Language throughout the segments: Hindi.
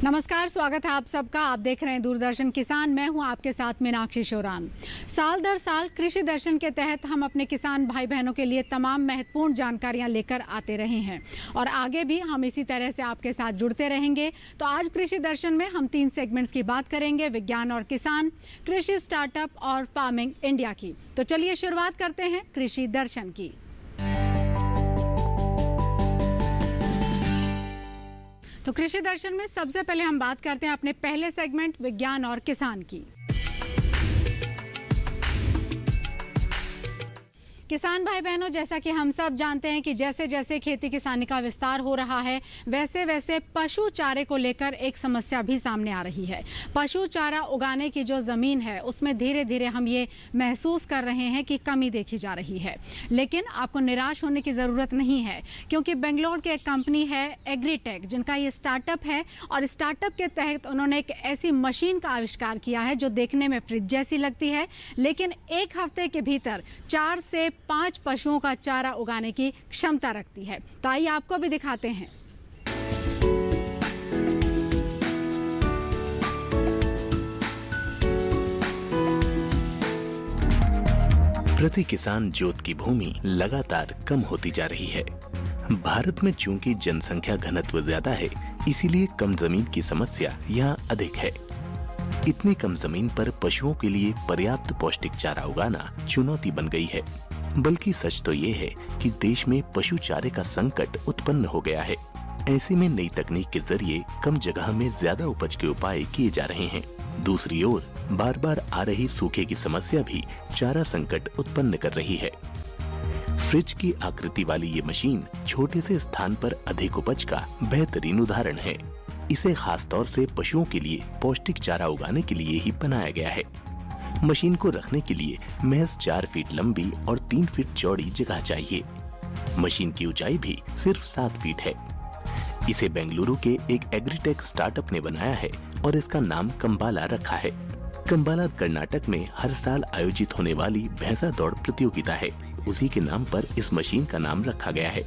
नमस्कार, स्वागत है आप सबका। आप देख रहे हैं दूरदर्शन किसान। मैं हूं आपके साथ मीनाक्षी शोरान। साल दर साल कृषि दर्शन के तहत हम अपने किसान भाई बहनों के लिए तमाम महत्वपूर्ण जानकारियां लेकर आते रहे हैं और आगे भी हम इसी तरह से आपके साथ जुड़ते रहेंगे। तो आज कृषि दर्शन में हम 3 सेगमेंट्स की बात करेंगे, विज्ञान और किसान, कृषि स्टार्टअप और फार्मिंग इंडिया की। तो चलिए शुरुआत करते हैं कृषि दर्शन की। तो कृषि दर्शन में सबसे पहले हम बात करते हैं अपने पहले सेगमेंट विज्ञान और किसान की। किसान भाई बहनों, जैसा कि हम सब जानते हैं कि जैसे जैसे खेती किसानी का विस्तार हो रहा है वैसे वैसे पशु चारे को लेकर एक समस्या भी सामने आ रही है। पशु चारा उगाने की जो ज़मीन है उसमें धीरे धीरे हम ये महसूस कर रहे हैं कि कमी देखी जा रही है। लेकिन आपको निराश होने की ज़रूरत नहीं है, क्योंकि बेंगलोर की एक कंपनी है एग्रीटेक, जिनका ये स्टार्टअप है और स्टार्टअप के तहत उन्होंने एक ऐसी मशीन का आविष्कार किया है जो देखने में फ्रिज जैसी लगती है, लेकिन 1 हफ्ते के भीतर 4 से 5 पशुओं का चारा उगाने की क्षमता रखती है। तो आइए आपको भी दिखाते हैं। प्रति किसान जोत की भूमि लगातार कम होती जा रही है। भारत में चूंकि जनसंख्या घनत्व ज्यादा है, इसीलिए कम जमीन की समस्या यहाँ अधिक है। इतनी कम जमीन पर पशुओं के लिए पर्याप्त पौष्टिक चारा उगाना चुनौती बन गई है। बल्कि सच तो ये है कि देश में पशु चारे का संकट उत्पन्न हो गया है। ऐसे में नई तकनीक के जरिए कम जगह में ज्यादा उपज के उपाय किए जा रहे हैं। दूसरी ओर बार बार आ रही सूखे की समस्या भी चारा संकट उत्पन्न कर रही है। फ्रिज की आकृति वाली ये मशीन छोटे से स्थान पर अधिक उपज का बेहतरीन उदाहरण है। इसे खास तौर से पशुओं के लिए पौष्टिक चारा उगाने के लिए ही बनाया गया है। मशीन को रखने के लिए महज 4 फीट लंबी और 3 फीट चौड़ी जगह चाहिए। मशीन की ऊंचाई भी सिर्फ 7 फीट है। इसे बेंगलुरु के एक एग्रीटेक स्टार्टअप ने बनाया है और इसका नाम कंबाला रखा है। कंबाला कर्नाटक में हर साल आयोजित होने वाली भैंसा दौड़ प्रतियोगिता है। उसी के नाम पर इस मशीन का नाम रखा गया है।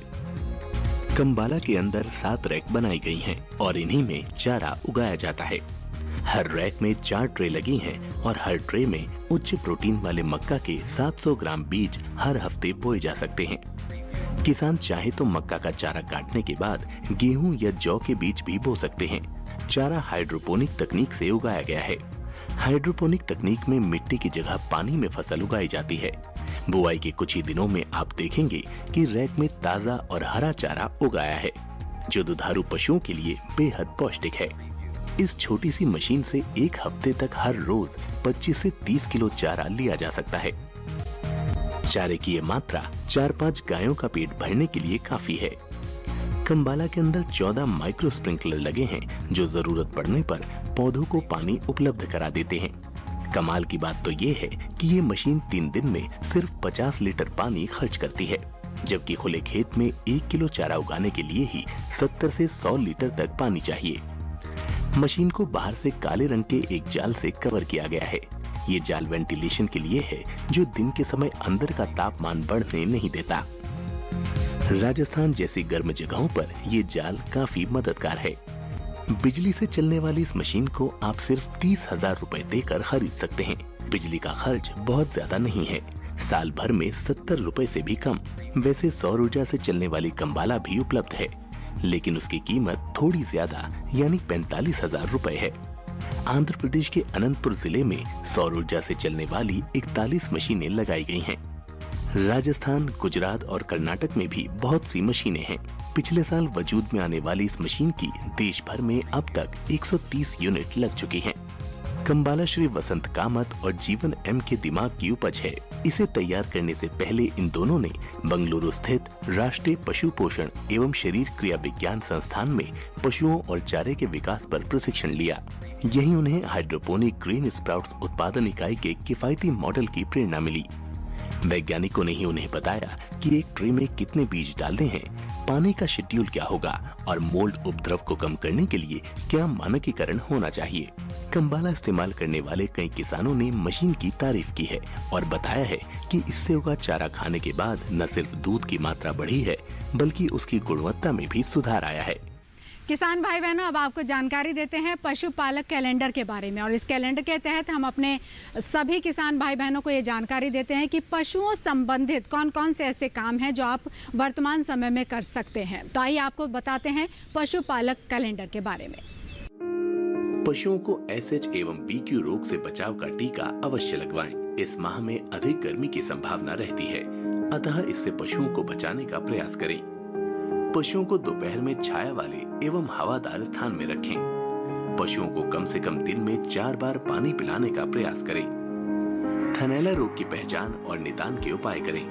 कंबाला के अंदर 7 रैक बनाई गई हैं और इन्हीं में चारा उगाया जाता है। हर रैक में 4 ट्रे लगी हैं और हर ट्रे में उच्च प्रोटीन वाले मक्का के 700 ग्राम बीज हर हफ्ते बोए जा सकते हैं। किसान चाहे तो मक्का का चारा काटने के बाद गेहूं या जौ के बीज भी बो सकते हैं। चारा हाइड्रोपोनिक तकनीक से उगाया गया है। हाइड्रोपोनिक तकनीक में मिट्टी की जगह पानी में फसल उगाई जाती है। बुआई के कुछ ही दिनों में आप देखेंगे कि रैक में ताजा और हरा चारा उगाया है, जो दुधारू पशुओं के लिए बेहद पौष्टिक है। इस छोटी सी मशीन से 1 हफ्ते तक हर रोज 25 से 30 किलो चारा लिया जा सकता है। चारे की ये मात्रा 4-5 गायों का पेट भरने के लिए काफी है। कंबाला के अंदर 14 माइक्रो स्प्रिंकलर लगे हैं, जो जरूरत पड़ने पर पौधों को पानी उपलब्ध करा देते हैं। कमाल की बात तो ये है कि ये मशीन 3 दिन में सिर्फ 50 लीटर पानी खर्च करती है, जबकि खुले खेत में 1 किलो चारा उगाने के लिए ही 70 से 100 लीटर तक पानी चाहिए। मशीन को बाहर से काले रंग के एक जाल से कवर किया गया है। ये जाल वेंटिलेशन के लिए है, जो दिन के समय अंदर का तापमान बढ़ने नहीं देता। राजस्थान जैसी गर्म जगहों पर ये जाल काफी मददगार है। बिजली से चलने वाली इस मशीन को आप सिर्फ 30,000 रुपए देकर खरीद सकते हैं। बिजली का खर्च बहुत ज्यादा नहीं है, साल भर में 70 रुपए से भी कम। वैसे सौर ऊर्जा से चलने वाली कंबाला भी उपलब्ध है, लेकिन उसकी कीमत थोड़ी ज्यादा यानी 45,000 रुपए है। आंध्र प्रदेश के अनंतपुर जिले में सौर ऊर्जा से चलने वाली 41 मशीनें लगाई गई हैं। राजस्थान, गुजरात और कर्नाटक में भी बहुत सी मशीनें हैं। पिछले साल वजूद में आने वाली इस मशीन की देश भर में अब तक 130 यूनिट लग चुकी हैं। कंबाला श्री वसंत कामत और जीवन एम के दिमाग की उपज है। इसे तैयार करने से पहले इन दोनों ने बेंगलुरु स्थित राष्ट्रीय पशु पोषण एवं शरीर क्रिया विज्ञान संस्थान में पशुओं और चारे के विकास पर प्रशिक्षण लिया। यही उन्हें हाइड्रोपोनिक ग्रीन स्प्राउट्स उत्पादन इकाई के किफायती मॉडल की प्रेरणा मिली। वैज्ञानिकों ने ही उन्हें बताया कि एक ट्रे में कितने बीज डालने हैं, पानी का शेड्यूल क्या होगा और मोल्ड उपद्रव को कम करने के लिए क्या मानकीकरण होना चाहिए। कंबाला इस्तेमाल करने वाले कई किसानों ने मशीन की तारीफ की है और बताया है कि इससे उगा चारा खाने के बाद न सिर्फ दूध की मात्रा बढ़ी है, बल्कि उसकी गुणवत्ता में भी सुधार आया है। किसान भाई बहनों, अब आपको जानकारी देते हैं पशुपालक कैलेंडर के बारे में। और इस कैलेंडर के तहत हम अपने सभी किसान भाई बहनों को ये जानकारी देते हैं कि पशुओं संबंधित कौन कौन से ऐसे काम हैं जो आप वर्तमान समय में कर सकते हैं। तो आइए आपको बताते हैं पशुपालक कैलेंडर के बारे में। पशुओं को SH एवं BQ रोग से बचाव का टीका अवश्य लगवाएं। इस माह में अधिक गर्मी की संभावना रहती है, अतः इससे पशुओं को बचाने का प्रयास करें। पशुओं को दोपहर में छाया वाले एवं हवादार स्थान में रखें। पशुओं को कम से कम दिन में 4 बार पानी पिलाने का प्रयास करें। थनैला रोग की पहचान और निदान के उपाय करें।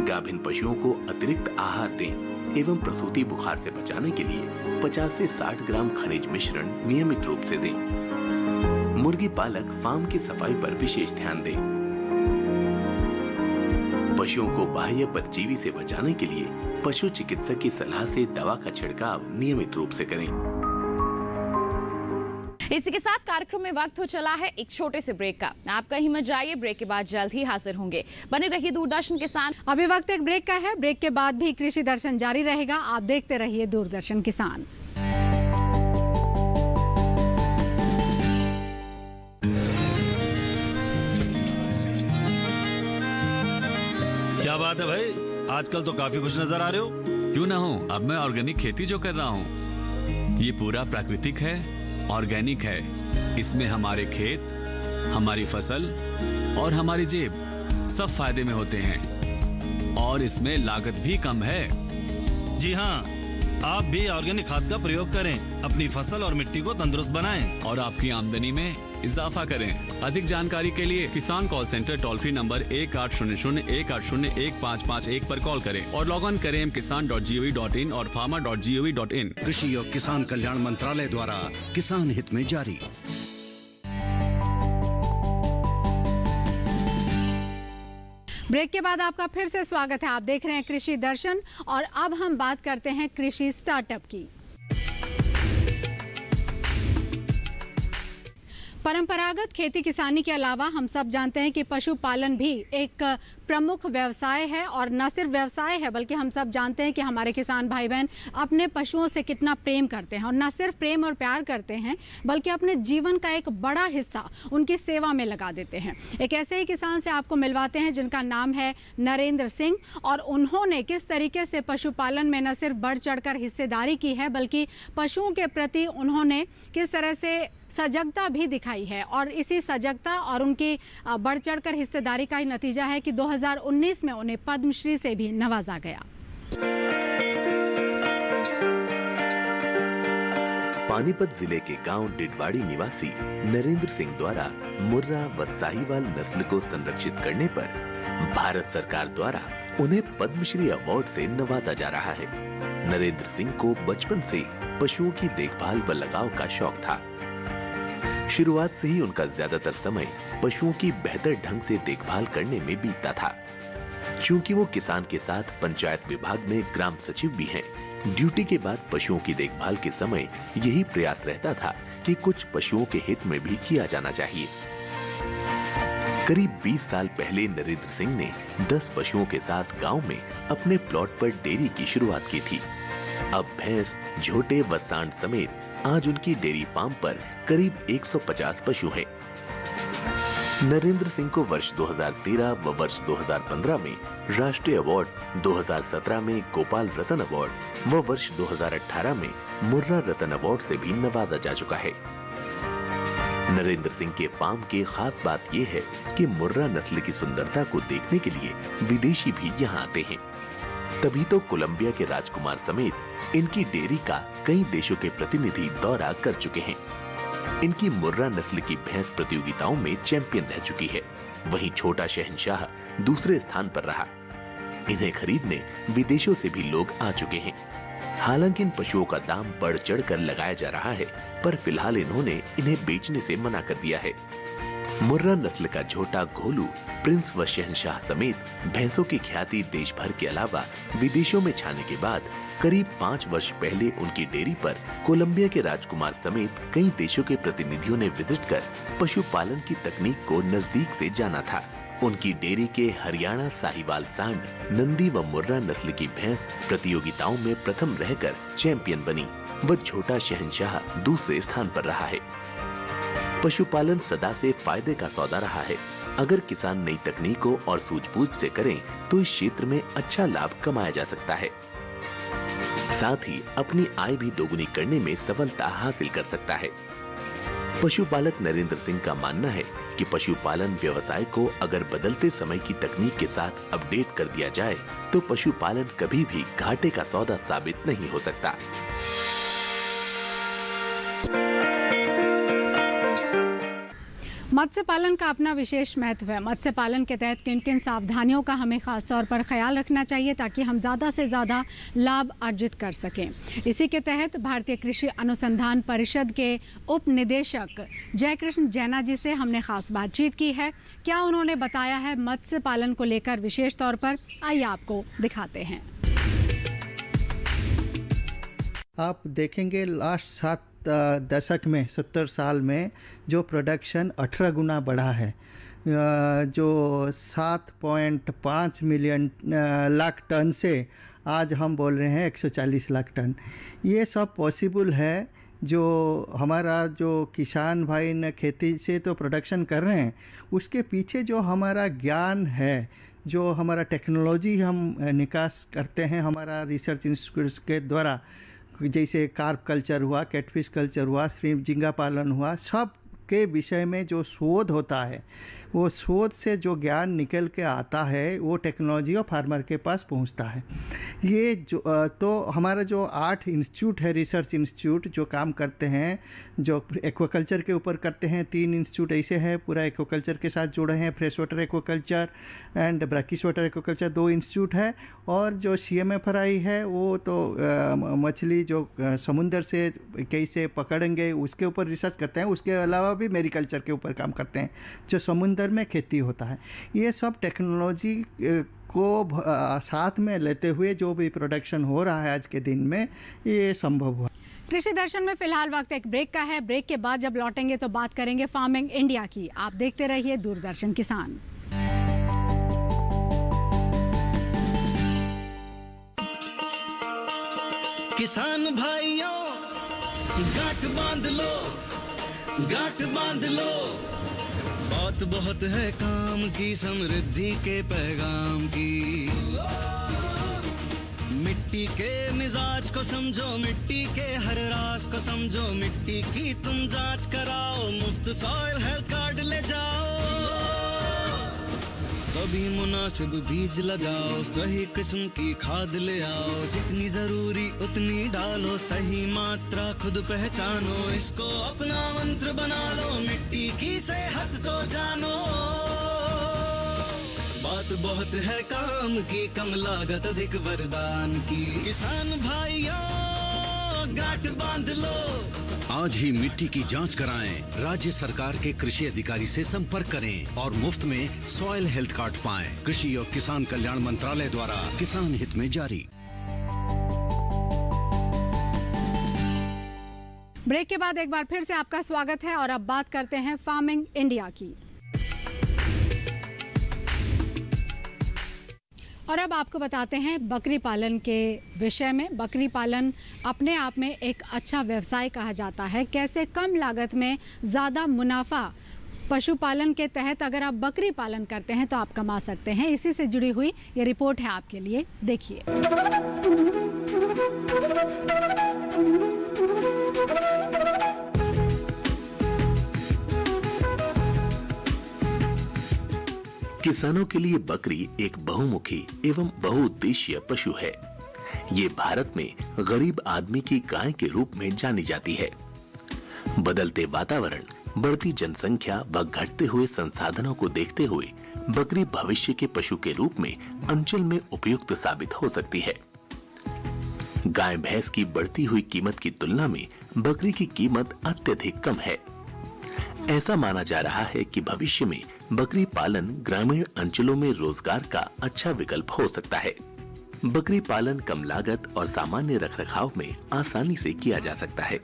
गाभिन पशुओं को अतिरिक्त आहार दें एवं प्रसूति बुखार से बचाने के लिए 50 से 60 ग्राम खनिज मिश्रण नियमित रूप से दें। मुर्गी पालक फार्म की सफाई पर विशेष ध्यान दें। पशुओं को बाह्य परजीवी से बचाने के लिए पशु चिकित्सक की सलाह से दवा का छिड़काव नियमित रूप से करें। इसी के साथ कार्यक्रम में वक्त हो चला है एक छोटे से ब्रेक का। आप कहीं मत जाइए, ब्रेक के बाद जल्द ही हाजिर होंगे। बने रहिए दूरदर्शन किसान। अभी वक्त एक ब्रेक का है, ब्रेक के बाद भी कृषि दर्शन जारी रहेगा। आप देखते रहिए दूरदर्शन किसान। क्या बात है भाई, आजकल तो काफी खुश नजर आ रहे हो। क्यों ना हो, अब मैं ऑर्गेनिक खेती जो कर रहा हूँ ये पूरा प्राकृतिक है, ऑर्गेनिक है। इसमें हमारे खेत, हमारी फसल और हमारी जेब सब फायदे में होते हैं और इसमें लागत भी कम है। जी हाँ, आप भी ऑर्गेनिक खाद का प्रयोग करें, अपनी फसल और मिट्टी को तंदुरुस्त बनाएं और आपकी आमदनी में इजाफा करें। अधिक जानकारी के लिए किसान call centre toll free number 1800-180-1551 पर कॉल करें और लॉग ऑन करें kisan.gov.in और farmer.gov.in। कृषि और किसान कल्याण मंत्रालय द्वारा किसान हित में जारी। ब्रेक के बाद आपका फिर से स्वागत है। आप देख रहे हैं कृषि दर्शन और अब हम बात करते हैं कृषि स्टार्टअप की। परंपरागत खेती किसानी के अलावा हम सब जानते हैं कि पशुपालन भी एक प्रमुख व्यवसाय है और न सिर्फ व्यवसाय है बल्कि हम सब जानते हैं कि हमारे किसान भाई बहन अपने पशुओं से कितना प्रेम करते हैं और न सिर्फ प्रेम और प्यार करते हैं बल्कि अपने जीवन का एक बड़ा हिस्सा उनकी सेवा में लगा देते हैं। एक ऐसे ही किसान से आपको मिलवाते हैं जिनका नाम है नरेंद्र सिंह और उन्होंने किस तरीके से पशुपालन में न सिर्फ बढ़ चढ़कर हिस्सेदारी की है बल्कि पशुओं के प्रति उन्होंने किस तरह से सजगता भी दिखाई है और इसी सजगता और उनकी बढ़ चढ़कर हिस्सेदारी का ही नतीजा है कि 2019 में उन्हें पद्मश्री से भी नवाजा गया। पानीपत जिले के गांव डिडवाड़ी निवासी नरेंद्र सिंह द्वारा मुर्रा व साहिवाल नस्ल को संरक्षित करने पर भारत सरकार द्वारा उन्हें पद्मश्री अवार्ड से नवाजा जा रहा है। नरेंद्र सिंह को बचपन से पशुओं की देखभाल व लगाव का शौक था। शुरुआत से ही उनका ज्यादातर समय पशुओं की बेहतर ढंग से देखभाल करने में बीतता था। चूंकि वो किसान के साथ पंचायत विभाग में ग्राम सचिव भी हैं, ड्यूटी के बाद पशुओं की देखभाल के समय यही प्रयास रहता था कि कुछ पशुओं के हित में भी किया जाना चाहिए। करीब 20 साल पहले नरेंद्र सिंह ने 10 पशुओं के साथ गांव में अपने प्लॉट पर डेयरी की शुरुआत की थी। अब भैंस, झोटे व सांड समेत आज उनकी डेयरी फार्म पर करीब 150 पशु हैं। नरेंद्र सिंह को वर्ष 2013 व वर्ष 2015 में राष्ट्रीय अवार्ड, 2017 में गोपाल रतन अवार्ड व वर्ष 2018 में मुर्रा रतन अवार्ड से भी नवाजा जा चुका है। नरेंद्र सिंह के फार्म की खास बात यह है कि मुर्रा नस्ल की सुंदरता को देखने के लिए विदेशी भी यहाँ आते हैं। तभी तो कोलंबिया के राजकुमार समेत इनकी डेयरी का कई देशों के प्रतिनिधि दौरा कर चुके हैं। इनकी मुर्रा नस्ल की भैंस प्रतियोगिताओं में चैंपियन रह चुकी है। वहीं छोटा शहंशाह दूसरे स्थान पर रहा। इन्हें खरीदने विदेशों से भी लोग आ चुके हैं। हालांकि इन पशुओं का दाम बढ़ चढ़ कर लगाया जा रहा है, पर फिलहाल इन्होंने इन्हें बेचने से मना कर दिया है। मुर्रा नस्ल का झोटा घोलू, प्रिंस व शहंशाह समेत भैंसों की ख्याति देश भर के अलावा विदेशों में छाने के बाद करीब 5 वर्ष पहले उनकी डेयरी पर कोलंबिया के राजकुमार समेत कई देशों के प्रतिनिधियों ने विजिट कर पशुपालन की तकनीक को नजदीक से जाना था। उनकी डेयरी के हरियाणा साहिवाल सांड, नंदी व मुर्रा नस्ल की भैंस प्रतियोगिताओं में प्रथम रहकर चैंपियन बनी व छोटा शहंशाह दूसरे स्थान पर रहा है। पशुपालन सदा से फायदे का सौदा रहा है। अगर किसान नई तकनीकों और सूझबूझ से करें तो इस क्षेत्र में अच्छा लाभ कमाया जा सकता है। साथ ही अपनी आय भी दोगुनी करने में सफलता हासिल कर सकता है। पशुपालक नरेंद्र सिंह का मानना है कि पशुपालन व्यवसाय को अगर बदलते समय की तकनीक के साथ अपडेट कर दिया जाए तो पशुपालन कभी भी घाटे का सौदा साबित नहीं हो सकता। मत्स्य पालन का अपना विशेष महत्व है। मत्स्य पालन के तहत किन किन सावधानियों का हमें खास तौर पर ख्याल रखना चाहिए ताकि हम ज़्यादा से ज़्यादा लाभ अर्जित कर सकें। इसी के तहत भारतीय कृषि अनुसंधान परिषद के उप निदेशक जयकृष्ण जैना जी से हमने खास बातचीत की है। क्या उन्होंने बताया है मत्स्य पालन को लेकर विशेष तौर पर, आइए आपको दिखाते हैं। आप देखेंगे लास्ट 7 दशक में 70 साल में जो प्रोडक्शन 18 गुना बढ़ा है, जो 7.5 मिलियन लाख टन से आज हम बोल रहे हैं 140 लाख टन। ये सब पॉसिबल है जो हमारा जो किसान भाई ने खेती से तो प्रोडक्शन कर रहे हैं, उसके पीछे जो हमारा ज्ञान है, जो हमारा टेक्नोलॉजी हम निकास करते हैं हमारा रिसर्च इंस्टीट्यूट के द्वारा, जैसे कार्प कल्चर हुआ, कैटफिश कल्चर हुआ, श्रिम्प झींगा पालन हुआ, सब के विषय में जो शोध होता है, वो शोध से जो ज्ञान निकल के आता है वो टेक्नोलॉजी और फार्मर के पास पहुंचता है। ये जो तो हमारा जो 8 इंस्टीट्यूट है, रिसर्च इंस्टीट्यूट जो काम करते हैं, जो एक्वाकल्चर के ऊपर करते हैं, 3 इंस्टीट्यूट ऐसे हैं पूरा एक्वाकल्चर के साथ जुड़े हैं, fresh water aquaculture and brackish water aquaculture 2 institute है। और जो CMFRI है वो तो मछली जो समुंदर से कैसे पकड़ेंगे उसके ऊपर रिसर्च करते हैं। उसके अलावा भी मेरीकल्चर के ऊपर काम करते हैं जो समुंदर में खेती होता है। ये सब टेक्नोलॉजी को साथ में लेते हुए जो भी प्रोडक्शन हो रहा है आज के दिन में, ये संभव हुआ। कृषि दर्शन में फिलहाल वक्त एक ब्रेक का है। ब्रेक के बाद जब लौटेंगे तो बात करेंगे फार्मिंग इंडिया की। आप देखते रहिए दूरदर्शन किसान। किसान भाइयों गांठ बांध लो, गांठ बांध लो, बात बहुत है काम की, समृद्धि के पैगाम की। मिट्टी के मिजाज को समझो, मिट्टी के हर राज को समझो, मिट्टी की तुम जांच कराओ, मुफ्त सॉइल हेल्थ कार्ड ले जाओ। कभी मुनासिब बीज लगाओ, सही किस्म की खाद ले आओ, जितनी जरूरी उतनी डालो, सही मात्रा खुद पहचानो, इसको अपना मंत्र बना लो, मिट्टी की सेहत को जानो। बात बहुत है काम की, कम लागत अधिक वरदान की। किसान भाइयों गांठ बांध लो, आज ही मिट्टी की जांच कराएं। राज्य सरकार के कृषि अधिकारी से संपर्क करें और मुफ्त में सॉइल हेल्थ कार्ड पाएं। कृषि और किसान कल्याण मंत्रालय द्वारा किसान हित में जारी। ब्रेक के बाद एक बार फिर से आपका स्वागत है और अब बात करते हैं फार्मिंग इंडिया की। और अब आपको बताते हैं बकरी पालन के विषय में। बकरी पालन अपने आप में एक अच्छा व्यवसाय कहा जाता है। कैसे कम लागत में ज़्यादा मुनाफा पशुपालन के तहत अगर आप बकरी पालन करते हैं तो आप कमा सकते हैं। इसी से जुड़ी हुई ये रिपोर्ट है आपके लिए, देखिए। किसानों के लिए बकरी एक बहुमुखी एवं बहुउद्देशीय पशु है। ये भारत में गरीब आदमी की गाय के रूप में जानी जाती है। बदलते वातावरण, बढ़ती जनसंख्या व घटते हुए संसाधनों को देखते हुए बकरी भविष्य के पशु के रूप में अंचल में उपयुक्त साबित हो सकती है। गाय भैंस की बढ़ती हुई कीमत की तुलना में बकरी की कीमत अत्यधिक कम है। ऐसा माना जा रहा है कि भविष्य में बकरी पालन ग्रामीण अंचलों में रोजगार का अच्छा विकल्प हो सकता है। बकरी पालन कम लागत और सामान्य रखरखाव में आसानी से किया जा सकता है।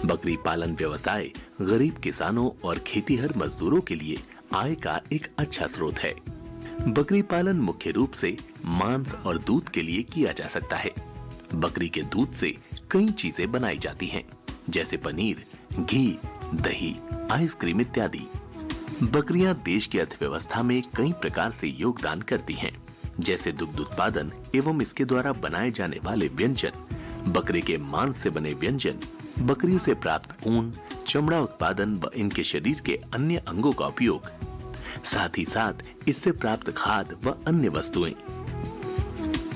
बकरी पालन व्यवसाय गरीब किसानों और खेतीहर मजदूरों के लिए आय का एक अच्छा स्रोत है। बकरी पालन मुख्य रूप से मांस और दूध के लिए किया जा सकता है। बकरी के दूध से कई चीजें बनाई जाती हैं, जैसे पनीर, घी, दही, आइसक्रीम इत्यादि। बकरियां देश की अर्थव्यवस्था में कई प्रकार से योगदान करती हैं, जैसे दुग्ध उत्पादन एवं इसके द्वारा बनाए जाने वाले व्यंजन, बकरे के मांस से बने व्यंजन, बकरियों से प्राप्त ऊन, चमड़ा उत्पादन व इनके शरीर के अन्य अंगों का उपयोग, साथ ही साथ इससे प्राप्त खाद व अन्य वस्तुएं।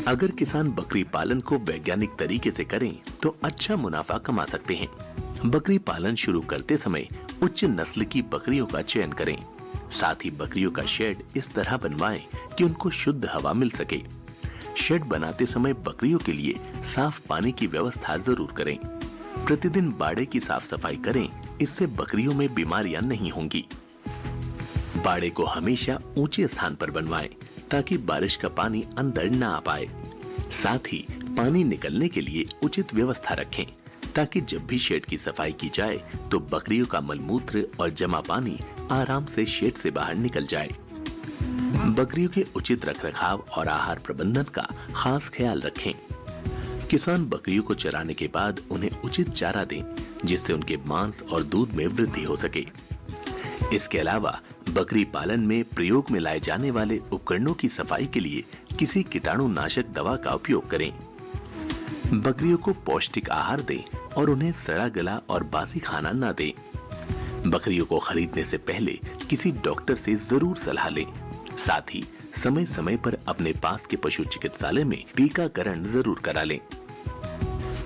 अगर किसान बकरी पालन को वैज्ञानिक तरीके से करें तो अच्छा मुनाफा कमा सकते हैं। बकरी पालन शुरू करते समय उच्च नस्ल की बकरियों का चयन करें। साथ ही बकरियों का शेड इस तरह बनवाएं कि उनको शुद्ध हवा मिल सके। शेड बनाते समय बकरियों के लिए साफ पानी की व्यवस्था जरूर करें। प्रतिदिन बाड़े की साफ सफाई करें, इससे बकरियों में बीमारियां नहीं होंगी। बाड़े को हमेशा ऊंचे स्थान पर बनवाएं ताकि बारिश का पानी अंदर न आ पाए। साथ ही पानी निकलने के लिए उचित व्यवस्था रखें ताकि जब भी शेड की सफाई की जाए तो बकरियों का मलमूत्र और जमा पानी आराम से शेड से बाहर निकल जाए। बकरियों के उचित रखरखाव और आहार प्रबंधन का खास ख्याल रखें। किसान बकरियों को चराने के बाद उन्हें उचित चारा दें, जिससे उनके मांस और दूध में वृद्धि हो सके। इसके अलावा बकरी पालन में प्रयोग में लाए जाने वाले उपकरणों की सफाई के लिए किसी कीटाणुनाशक दवा का उपयोग करें। बकरियों को पौष्टिक आहार दें और उन्हें सड़ा गला और बासी खाना न दें। बकरियों को खरीदने से पहले किसी डॉक्टर से जरूर सलाह लें। साथ ही समय समय पर अपने पास के पशु चिकित्सालय में टीकाकरण जरूर करा लें।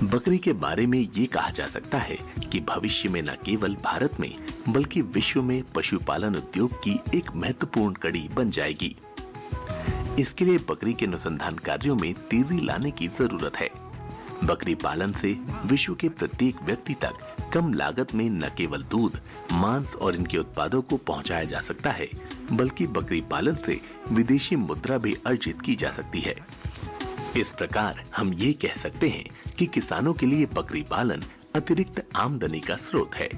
बकरी के बारे में ये कहा जा सकता है कि भविष्य में न केवल भारत में बल्कि विश्व में पशुपालन उद्योग की एक महत्वपूर्ण कड़ी बन जाएगी। इसके लिए बकरी के अनुसंधान कार्यों में तेजी लाने की जरूरत है। बकरी पालन से विश्व के प्रत्येक व्यक्ति तक कम लागत में न केवल दूध, मांस और इनके उत्पादों को पहुंचाया जा सकता है, बल्कि बकरी पालन से विदेशी मुद्रा भी अर्जित की जा सकती है। इस प्रकार हम ये कह सकते हैं कि किसानों के लिए बकरी पालन अतिरिक्त आमदनी का स्रोत है।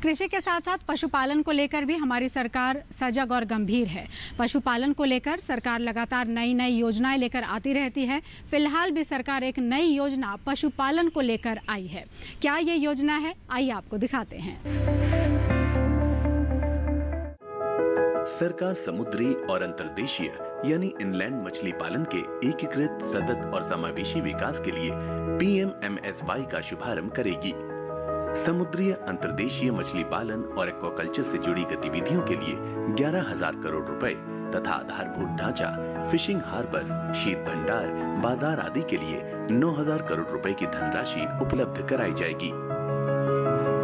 कृषि के साथ साथ पशुपालन को लेकर भी हमारी सरकार सजग और गंभीर है। पशुपालन को लेकर सरकार लगातार नई नई योजनाएं लेकर आती रहती है। फिलहाल भी सरकार एक नई योजना पशुपालन को लेकर आई है। क्या ये योजना है, आइए आपको दिखाते हैं। सरकार समुद्री और अंतर्देशीय यानी इनलैंड मछली पालन के एकीकृत, सतत और समावेशी विकास के लिए PMMSY का शुभारंभ करेगी। समुद्री अंतर्देशीय मछली पालन और एक्वाकल्चर से जुड़ी गतिविधियों के लिए 11,000 करोड़ रुपए तथा आधारभूत ढांचा, फिशिंग हार्बर्स, शीत भंडार, बाजार आदि के लिए 9,000 करोड़ रुपए की धनराशि उपलब्ध कराई जाएगी।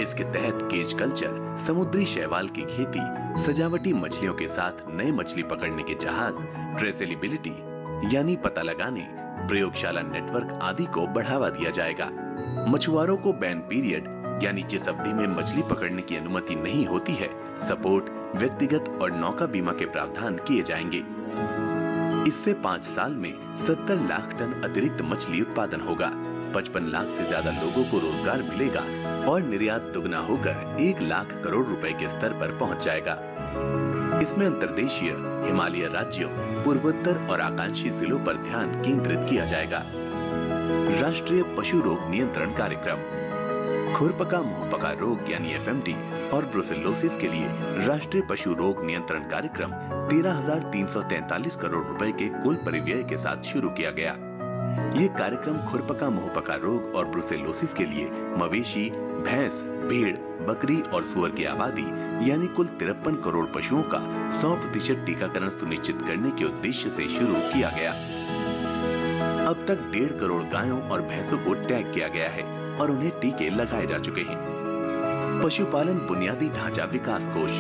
इसके तहत केज कल्चर, समुद्री शैवाल की खेती, सजावटी मछलियों के साथ नए मछली पकड़ने के जहाज, ट्रेसेबिलिटी यानी पता लगाने, प्रयोगशाला नेटवर्क आदि को बढ़ावा दिया जाएगा। मछुआरों को बैन पीरियड यानी जिस अवधि में मछली पकड़ने की अनुमति नहीं होती है, सपोर्ट, व्यक्तिगत और नौका बीमा के प्रावधान किए जाएंगे। इससे 5 साल में 70 लाख टन अतिरिक्त मछली उत्पादन होगा, 55 लाख से ज्यादा लोगों को रोजगार मिलेगा और निर्यात दुगना होकर 1 लाख करोड़ रुपए के स्तर पर पहुंच जाएगा। इसमें अंतर्देशीय, हिमालय राज्यों, पूर्वोत्तर और आकांक्षी जिलों पर ध्यान केंद्रित किया जाएगा। राष्ट्रीय पशु रोग नियंत्रण कार्यक्रम, खुरपका मुंहपका रोग यानी FMT और ब्रुसेलोसिस के लिए राष्ट्रीय पशु रोग नियंत्रण कार्यक्रम 13,343 करोड़ रुपए के कुल परिव्यय के साथ शुरू किया गया। ये कार्यक्रम खुरपका मुंहपका रोग और ब्रुसेलोसिस के लिए मवेशी, भैंस, भेड़, बकरी और सुअर की आबादी यानी कुल 53 करोड़ पशुओं का 100% टीकाकरण सुनिश्चित करने के उद्देश्य से शुरू किया गया। अब तक 1.5 करोड़ गायों और भैंसों को टैग किया गया है और उन्हें टीके लगाए जा चुके हैं। पशुपालन बुनियादी ढांचा विकास कोष,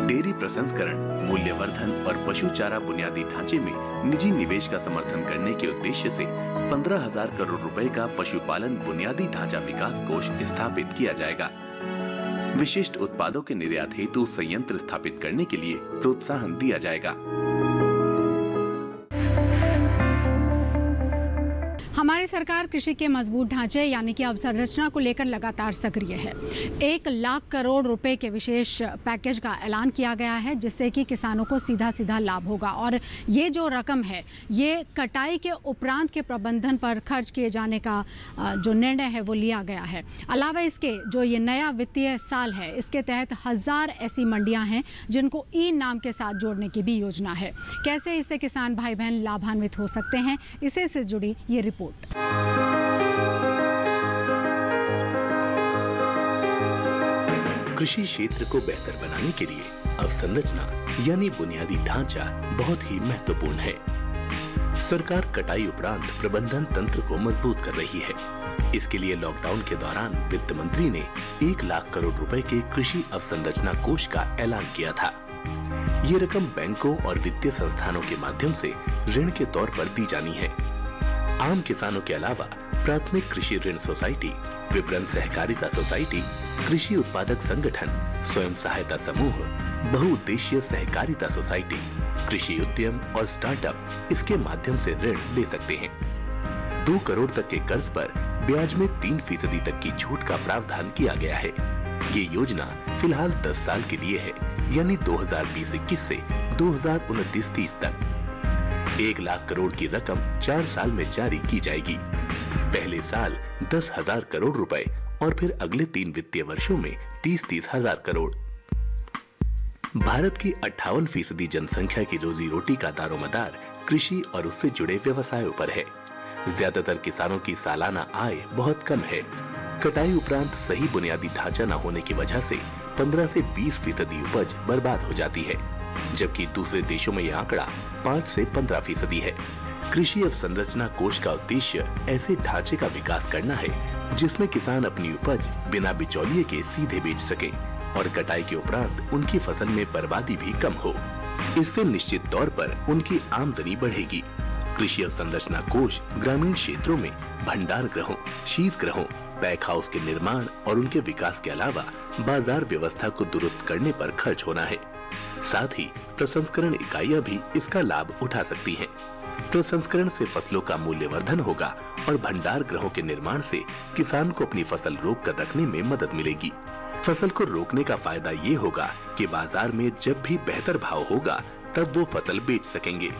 डेयरी प्रसंस्करण, मूल्यवर्धन और पशु चारा बुनियादी ढांचे में निजी निवेश का समर्थन करने के उद्देश्य से 15,000 करोड़ रुपए का पशुपालन बुनियादी ढांचा विकास कोष स्थापित किया जाएगा। विशिष्ट उत्पादों के निर्यात हेतु संयंत्र स्थापित करने के लिए प्रोत्साहन दिया जाएगा। हमारे सरकार कृषि के मजबूत ढांचे यानी कि अवसंरचना को लेकर लगातार सक्रिय है। 1 लाख करोड़ रुपए के विशेष पैकेज का ऐलान किया गया है, जिससे कि किसानों को सीधा सीधा लाभ होगा। और ये जो रकम है, ये कटाई के उपरांत के प्रबंधन पर खर्च किए जाने का जो निर्णय है वो लिया गया है। अलावा इसके जो ये नया वित्तीय साल है, इसके तहत 1000 ऐसी मंडियां हैं जिनको ई नाम के साथ जोड़ने की भी योजना है। कैसे इससे किसान भाई बहन लाभान्वित हो सकते हैं, इसे से जुड़ी ये रिपोर्ट। कृषि क्षेत्र को बेहतर बनाने के लिए अवसंरचना यानी बुनियादी ढांचा बहुत ही महत्वपूर्ण है। सरकार कटाई उपरांत प्रबंधन तंत्र को मजबूत कर रही है। इसके लिए लॉकडाउन के दौरान वित्त मंत्री ने 1 लाख करोड़ रुपए के कृषि अवसंरचना कोष का ऐलान किया था। ये रकम बैंकों और वित्तीय संस्थानों के माध्यम से ऋण के तौर पर दी जानी है। आम किसानों के अलावा प्राथमिक कृषि ऋण सोसाइटी, विपणन सहकारिता सोसाइटी, कृषि उत्पादक संगठन, स्वयं सहायता समूह, बहुउद्देशीय सहकारिता सोसाइटी, कृषि उद्यम और स्टार्टअप इसके माध्यम से ऋण ले सकते हैं। 2 करोड़ तक के कर्ज पर ब्याज में 3% तक की छूट का प्रावधान किया गया है। ये योजना फिलहाल 10 साल के लिए है, यानी 2020-21 से 2029-30 तक। 1 लाख करोड़ की रकम 4 साल में जारी की जाएगी। पहले साल 10,000 करोड़ रुपए और फिर अगले 3 वित्तीय वर्षों में 30-30 हजार करोड़। भारत की 58% जनसंख्या की रोजी रोटी का दारोमदार कृषि और उससे जुड़े व्यवसायों पर है। ज्यादातर किसानों की सालाना आय बहुत कम है। कटाई उपरांत सही बुनियादी ढांचा न होने की वजह से 15 से 20% उपज बर्बाद हो जाती है, जबकि दूसरे देशों में यह आंकड़ा 5 से 15% है। कृषि अवसंरचना कोष का उद्देश्य ऐसे ढांचे का विकास करना है जिसमें किसान अपनी उपज बिना बिचौलिए के सीधे बेच सके और कटाई के उपरांत उनकी फसल में बर्बादी भी कम हो। इससे निश्चित तौर पर उनकी आमदनी बढ़ेगी। कृषि अवसंरचना कोष ग्रामीण क्षेत्रों में भंडार गृहों, शीत गृहों, पैक हाउस के निर्माण और उनके विकास के अलावा बाजार व्यवस्था को दुरुस्त करने पर खर्च होना है। साथ ही प्रसंस्करण इकाइयां भी इसका लाभ उठा सकती हैं। प्रसंस्करण से फसलों का मूल्यवर्धन होगा और भंडार गृहों के निर्माण से किसान को अपनी फसल रोक कर रखने में मदद मिलेगी। फसल को रोकने का फायदा ये होगा कि बाजार में जब भी बेहतर भाव होगा तब वो फसल बेच सकेंगे।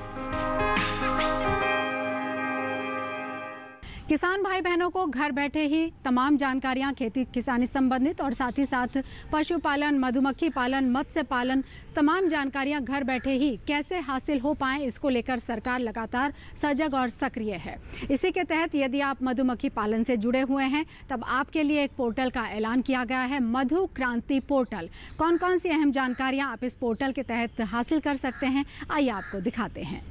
किसान भाई बहनों को घर बैठे ही तमाम जानकारियां खेती किसानी संबंधित और साथ ही साथ पशुपालन, मधुमक्खी पालन, मत्स्य पालन, तमाम जानकारियां घर बैठे ही कैसे हासिल हो पाएं, इसको लेकर सरकार लगातार सजग और सक्रिय है। इसी के तहत यदि आप मधुमक्खी पालन से जुड़े हुए हैं तब आपके लिए एक पोर्टल का ऐलान किया गया है, मधु क्रांति पोर्टल। कौन कौन सी अहम जानकारियां आप इस पोर्टल के तहत हासिल कर सकते हैं, आइए आपको दिखाते हैं।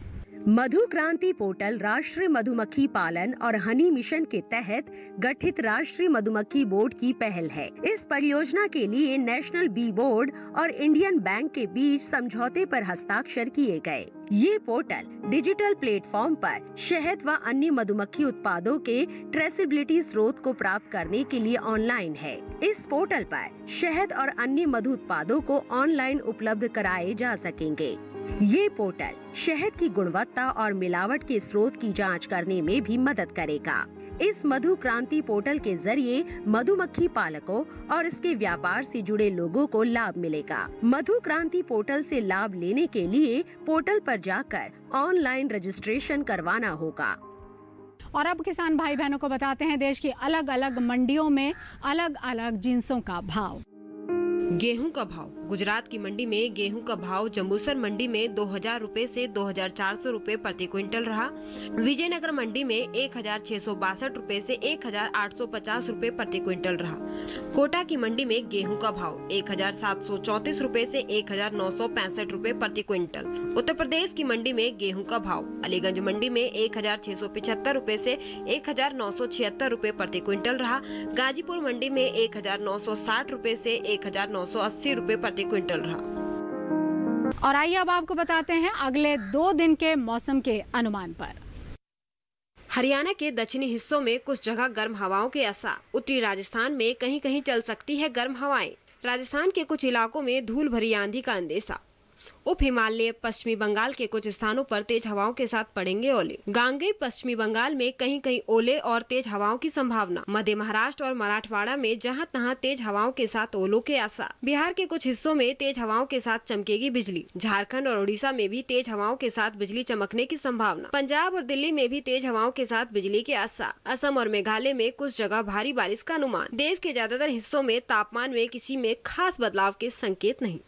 मधु क्रांति पोर्टल राष्ट्रीय मधुमक्खी पालन और हनी मिशन के तहत गठित राष्ट्रीय मधुमक्खी बोर्ड की पहल है। इस परियोजना के लिए नेशनल बी बोर्ड और इंडियन बैंक के बीच समझौते पर हस्ताक्षर किए गए। ये पोर्टल डिजिटल प्लेटफॉर्म पर शहद व अन्य मधुमक्खी उत्पादों के ट्रेसेबिलिटी स्रोत को प्राप्त करने के लिए ऑनलाइन है। इस पोर्टल पर शहद और अन्य मधु उत्पादों को ऑनलाइन उपलब्ध कराए जा सकेंगे। ये पोर्टल शहद की गुणवत्ता और मिलावट के स्रोत की जांच करने में भी मदद करेगा। इस मधु क्रांति पोर्टल के जरिए मधुमक्खी पालकों और इसके व्यापार से जुड़े लोगों को लाभ मिलेगा। मधु क्रांति पोर्टल से लाभ लेने के लिए पोर्टल पर जाकर ऑनलाइन रजिस्ट्रेशन करवाना होगा। और अब किसान भाई बहनों को बताते हैं देश की अलग अलग मंडियों में अलग अलग जिन्सों का भाव। गेहूं का भाव। गुजरात की मंडी में गेहूं का भाव जंबूसर मंडी में 2000 रुपए से 2400 रुपए प्रति क्विंटल रहा। विजयनगर मंडी में 1662 रुपए से 1850 रुपए प्रति क्विंटल रहा। कोटा की मंडी में गेहूं का भाव 1734 रुपए से 1965 रुपए प्रति क्विंटल। उत्तर प्रदेश की मंडी में गेहूं का भाव अलीगंज मंडी में 1675 रुपए से 1976 रुपए प्रति क्विंटल रहा। गाजीपुर मंडी में 1960 रुपए से 1980 रुपए प्रति क्विंटल रहा। और आइए अब आपको बताते हैं अगले 2 दिन के मौसम के अनुमान पर। हरियाणा के दक्षिणी हिस्सों में कुछ जगह गर्म हवाओं के असर। उत्तरी राजस्थान में कहीं कहीं चल सकती है गर्म हवाएं। राजस्थान के कुछ इलाकों में धूल भरी आंधी का अंदेशा। उप हिमालय पश्चिमी बंगाल के कुछ स्थानों पर तेज हवाओं के साथ पड़ेंगे ओले। गांगेय पश्चिमी बंगाल में कहीं कहीं ओले और तेज हवाओं की संभावना। मध्य महाराष्ट्र और मराठवाड़ा में जहां तहां तेज हवाओं के साथ ओलों के आसार। बिहार के कुछ हिस्सों में तेज हवाओं के साथ चमकेगी बिजली। झारखंड और उड़ीसा में भी तेज हवाओं के साथ बिजली चमकने की संभावना। पंजाब और दिल्ली में भी तेज हवाओं के साथ बिजली के आसार। असम और मेघालय में कुछ जगह भारी बारिश का अनुमान। देश के ज्यादातर हिस्सों में तापमान में किसी में खास बदलाव के संकेत नहीं।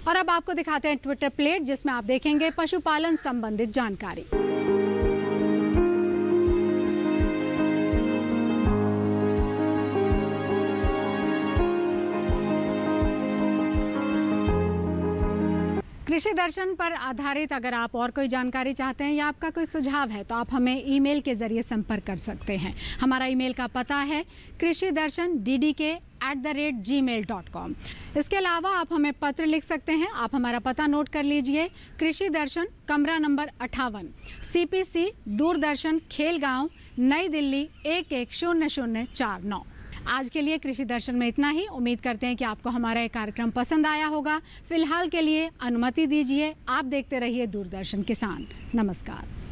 और अब आपको दिखाते हैं ट्विटर प्लेट, जिसमें आप देखेंगे पशुपालन संबंधित जानकारी। कृषि दर्शन पर आधारित अगर आप और कोई जानकारी चाहते हैं या आपका कोई सुझाव है तो आप हमें ईमेल के जरिए संपर्क कर सकते हैं। हमारा ईमेल का पता है krishidarshan@gmail.com। इसके अलावा आप हमें पत्र लिख सकते हैं। आप हमारा पता नोट कर लीजिए। कृषि दर्शन, कमरा नंबर 58, CPC, दूरदर्शन, खेलगांव, नई दिल्ली 110049। आज के लिए कृषि दर्शन में इतना ही। उम्मीद करते हैं कि आपको हमारा ये कार्यक्रम पसंद आया होगा। फिलहाल के लिए अनुमति दीजिए। आप देखते रहिए दूरदर्शन किसान। नमस्कार।